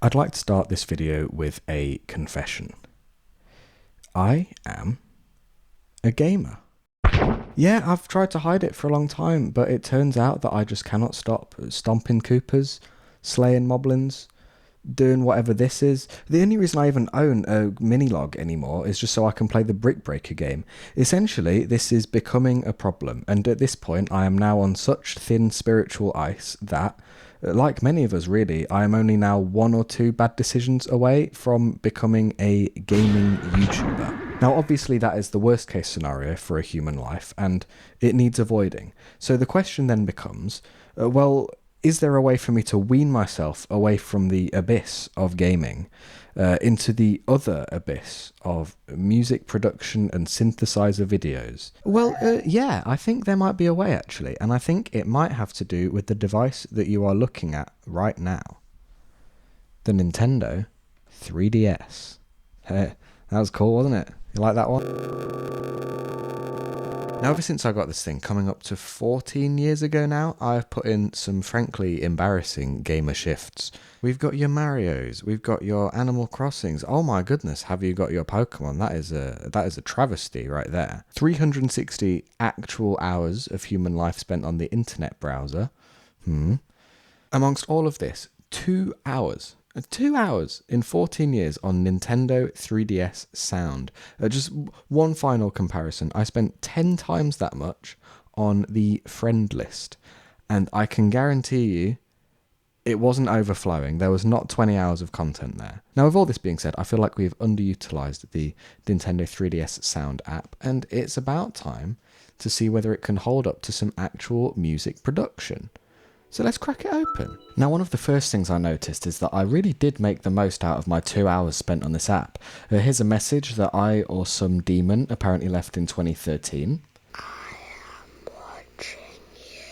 I'd like to start this video with a confession. I am a gamer. Yeah, I've tried to hide it for a long time, but it turns out that I just cannot stop stomping Coopers, slaying Moblins, doing whatever this is. The only reason I even own a mini-log anymore is just so I can play the Brick Breaker game. Essentially, this is becoming a problem, and at this point I am now on such thin spiritual ice that, like many of us really, I am only now 1 or 2 bad decisions away from becoming a gaming YouTuber. Now obviously that is the worst case scenario for a human life, and it needs avoiding. So the question then becomes, well, is there a way for me to wean myself away from the abyss of gaming into the other abyss of music production and synthesizer videos? Well, yeah, I think there might be a way actually, and I think it might have to do with the device that you are looking at right now. The Nintendo 3DS. That was cool, wasn't it? You like that one? Now, ever since I got this thing, coming up to 14 years ago now, I've put in some frankly embarrassing gamer shifts. We've got your Marios, we've got your Animal Crossings. Oh my goodness, have you got your Pokemon? That is a travesty right there. 360 actual hours of human life spent on the internet browser. Amongst all of this, 2 hours. 2 hours in 14 years on Nintendo 3DS Sound. Just one final comparison. I spent 10 times that much on the friend list. And I can guarantee you it wasn't overflowing. There was not 20 hours of content there. Now, with all this being said, I feel like we've underutilized the Nintendo 3DS Sound app. And it's about time to see whether it can hold up to some actual music production. So let's crack it open. Now, one of the first things I noticed is that I really did make the most out of my 2 hours spent on this app. Here's a message that I or some demon apparently left in 2013. I am watching you.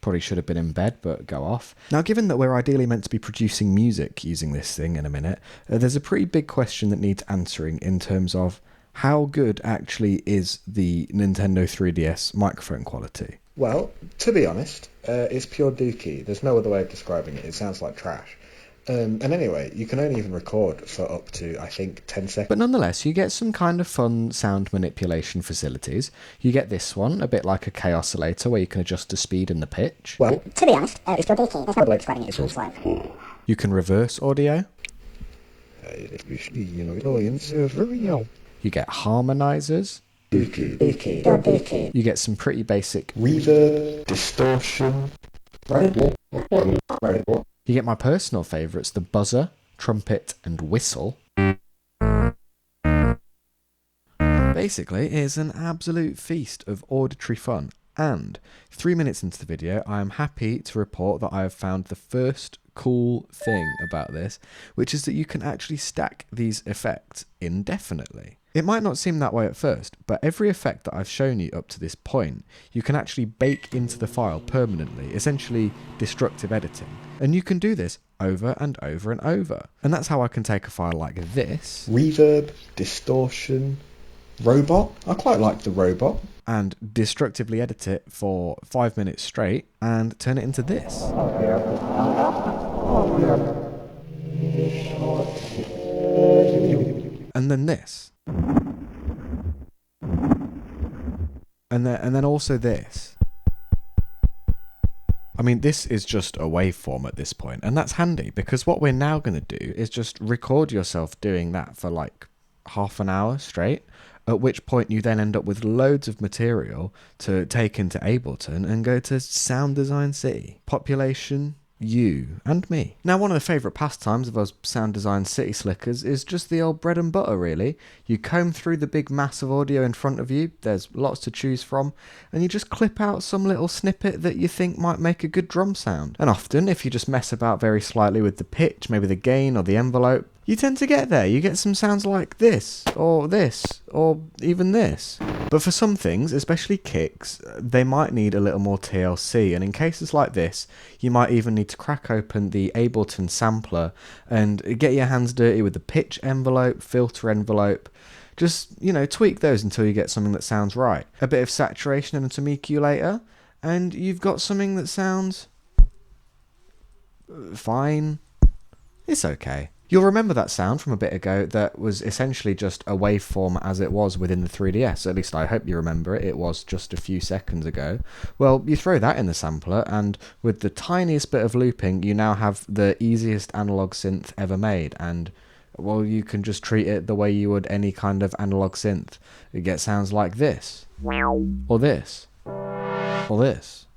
Probably should have been in bed, but go off. Now, given that we're ideally meant to be producing music using this thing in a minute, there's a pretty big question that needs answering in terms of how good actually is the Nintendo 3DS microphone quality? Well, to be honest, it's pure dookie. There's no other way of describing it. It sounds like trash. And anyway, you can only even record for up to, I think, 10 seconds. But nonetheless, you get some kind of fun sound manipulation facilities. You get this one, a bit like a K oscillator, where you can adjust the speed and the pitch. Well, to be honest, it's pure dookie. There's no way of describing it. It's really slow. You can reverse audio. You get harmonizers. Dookie. You get some pretty basic reverb, distortion. You get my personal favourites, the buzzer, trumpet, and whistle. Basically, it is an absolute feast of auditory fun. And 3 minutes into the video, I am happy to report that I have found the first cool thing about this, which is that you can actually stack these effects indefinitely. It might not seem that way at first, but every effect that I've shown you up to this point, you can actually bake into the file permanently, essentially destructive editing. And you can do this over and over and over. And that's how I can take a file like this. Reverb, distortion, robot. I quite like the robot. And destructively edit it for 5 minutes straight and turn it into this. And then this. And then also this. I mean, this is just a waveform at this point, and that's handy because what we're now going to do is just record yourself doing that for like half an hour straight, at which point you then end up with loads of material to take into Ableton and go to Sound Design City. Population, you, and me. Now, one of the favourite pastimes of us Sound Design City slickers is just the old bread and butter, really. You comb through the big mass of audio in front of you, there's lots to choose from, and you just clip out some little snippet that you think might make a good drum sound. And often, if you just mess about very slightly with the pitch, maybe the gain or the envelope, you tend to get there. You get some sounds like this, or even this. But for some things, especially kicks, they might need a little more TLC, and in cases like this, you might even need to crack open the Ableton sampler and get your hands dirty with the pitch envelope, filter envelope. Just, tweak those until you get something that sounds right. A bit of saturation and some EQ later, and you've got something that sounds fine. It's okay. You'll remember that sound from a bit ago that was essentially just a waveform as it was within the 3DS. At least I hope you remember it. It was just a few seconds ago. Well, you throw that in the sampler, and with the tiniest bit of looping, you now have the easiest analog synth ever made. And, well, you can just treat it the way you would any kind of analog synth. It gets sounds like this, or this, or this.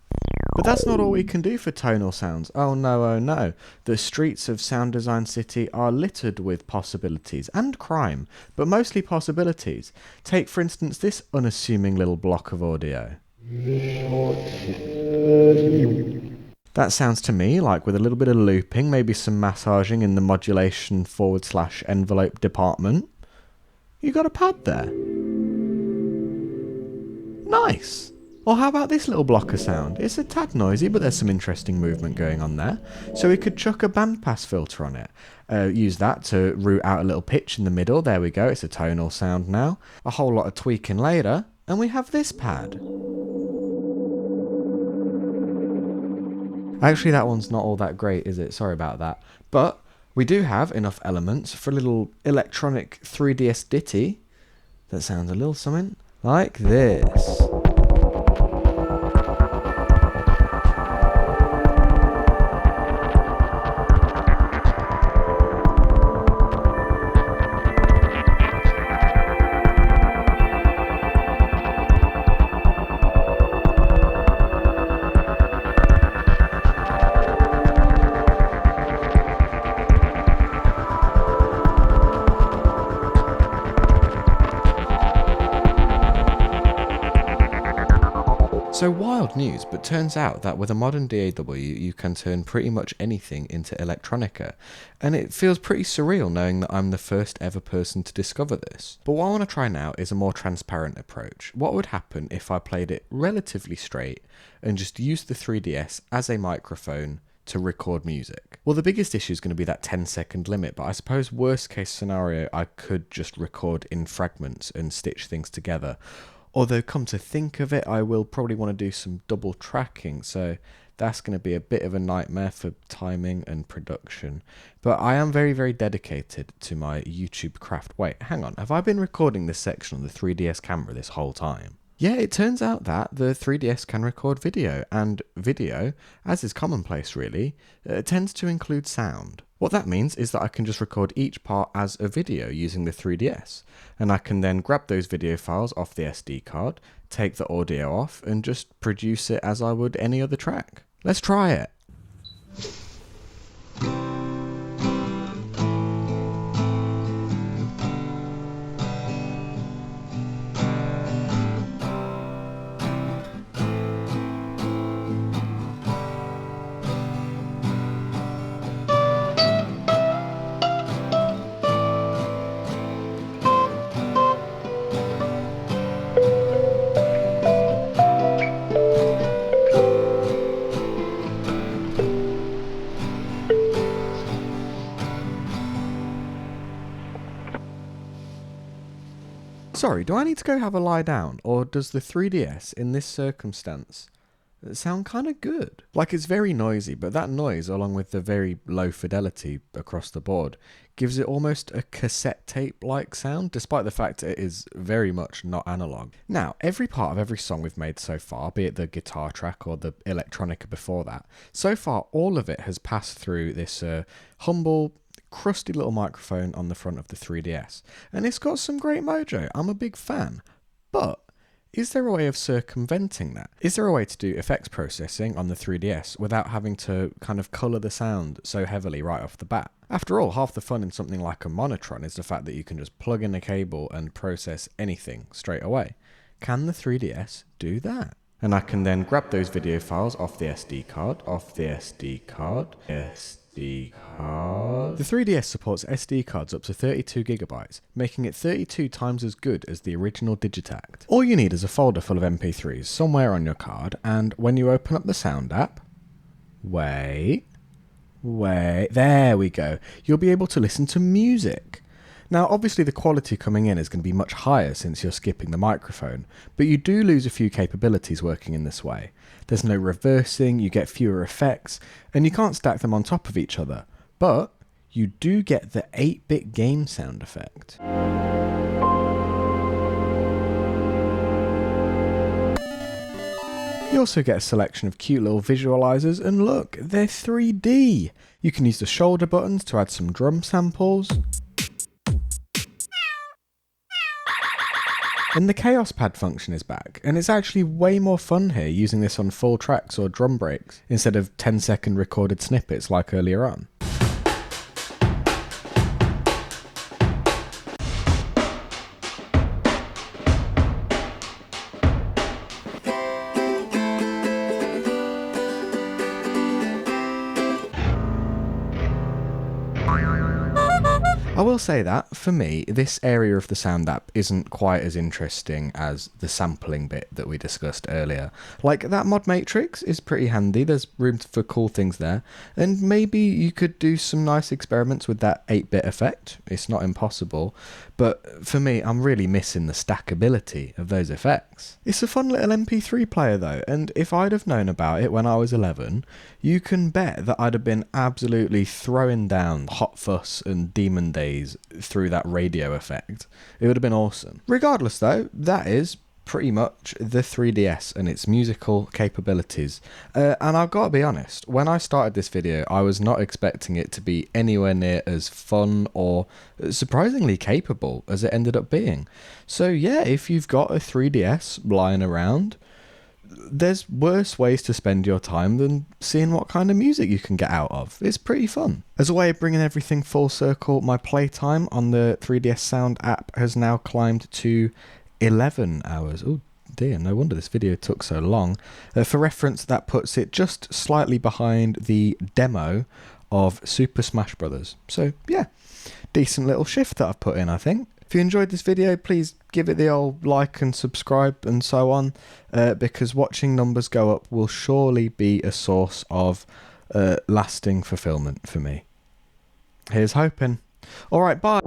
But that's not all we can do for tonal sounds. Oh no, oh no. The streets of Sound Design City are littered with possibilities and crime, but mostly possibilities. Take, for instance, this unassuming little block of audio. That sounds to me like with a little bit of looping, maybe some massaging in the modulation / envelope department. You got a pad there. Nice. Or how about this little block of sound? It's a tad noisy, but there's some interesting movement going on there. So we could chuck a bandpass filter on it. Use that to root out a little pitch in the middle. There we go, it's a tonal sound now. A whole lot of tweaking later, and we have this pad. Actually, that one's not all that great, is it? Sorry about that. But we do have enough elements for a little electronic 3DS ditty that sounds a little something like this. So wild news, but turns out that with a modern DAW you can turn pretty much anything into electronica, and it feels pretty surreal knowing that I'm the first ever person to discover this. But what I want to try now is a more transparent approach. What would happen if I played it relatively straight and just used the 3DS as a microphone to record music? Well, the biggest issue is going to be that 10-second limit, but I suppose worst case scenario I could just record in fragments and stitch things together. Although, come to think of it, I will probably want to do some double tracking, so that's going to be a bit of a nightmare for timing and production. But I am very, very dedicated to my YouTube craft. Wait, hang on, have I been recording this section on the 3DS camera this whole time? Yeah, it turns out that the 3DS can record video, and video, as is commonplace really, tends to include sound. What that means is that I can just record each part as a video using the 3DS, and I can then grab those video files off the SD card, take the audio off, and just produce it as I would any other track. Let's try it. Sorry, do I need to go have a lie down, or does the 3DS in this circumstance sound kind of good? Like, it's very noisy, but that noise, along with the very low fidelity across the board, gives it almost a cassette tape-like sound, despite the fact it is very much not analog. Now, every part of every song we've made so far, be it the guitar track or the electronica before that, so far all of it has passed through this humble, crusty little microphone on the front of the 3DS, and it's got some great mojo. I'm a big fan. But is there a way of circumventing that? Is there a way to do effects processing on the 3DS without having to kind of colour the sound so heavily right off the bat? After all, half the fun in something like a Monotron is the fact that you can just plug in a cable and process anything straight away. Can the 3DS do that? And I can then grab those video files off the SD card, The 3DS supports SD cards up to 32 gigabytes, making it 32 times as good as the original Digitact. All you need is a folder full of MP3s somewhere on your card, and when you open up the Sound app, wait, there we go, you'll be able to listen to music. Now, obviously the quality coming in is going to be much higher since you're skipping the microphone, but you do lose a few capabilities working in this way. There's no reversing, you get fewer effects, and you can't stack them on top of each other. But you do get the 8-bit game sound effect. You also get a selection of cute little visualizers, and look, they're 3D! You can use the shoulder buttons to add some drum samples. And the Chaos Pad function is back, and it's actually way more fun here using this on full tracks or drum breaks, instead of 10-second recorded snippets like earlier on. I will say that, for me, this area of the sound app isn't quite as interesting as the sampling bit that we discussed earlier. Like, that mod matrix is pretty handy, there's room for cool things there, and maybe you could do some nice experiments with that 8-bit effect, it's not impossible, but for me, I'm really missing the stackability of those effects. It's a fun little MP3 player though, and if I'd have known about it when I was 11, you can bet that I'd have been absolutely throwing down Hot Fuss and Demon Days through that radio effect. It would have been awesome. Regardless though, that is pretty much the 3DS and its musical capabilities. And I've got to be honest, when I started this video, I was not expecting it to be anywhere near as fun or surprisingly capable as it ended up being. So yeah, if you've got a 3DS lying around, there's worse ways to spend your time than seeing what kind of music you can get out of. It's pretty fun. As a way of bringing everything full circle, my playtime on the 3DS Sound app has now climbed to 11 hours. Oh dear, no wonder this video took so long. For reference, that puts it just slightly behind the demo of Super Smash Bros. So yeah, decent little shift that I've put in, I think. If you enjoyed this video, please give it the old like and subscribe and so on, because watching numbers go up will surely be a source of lasting fulfillment for me. Here's hoping. Alright, bye.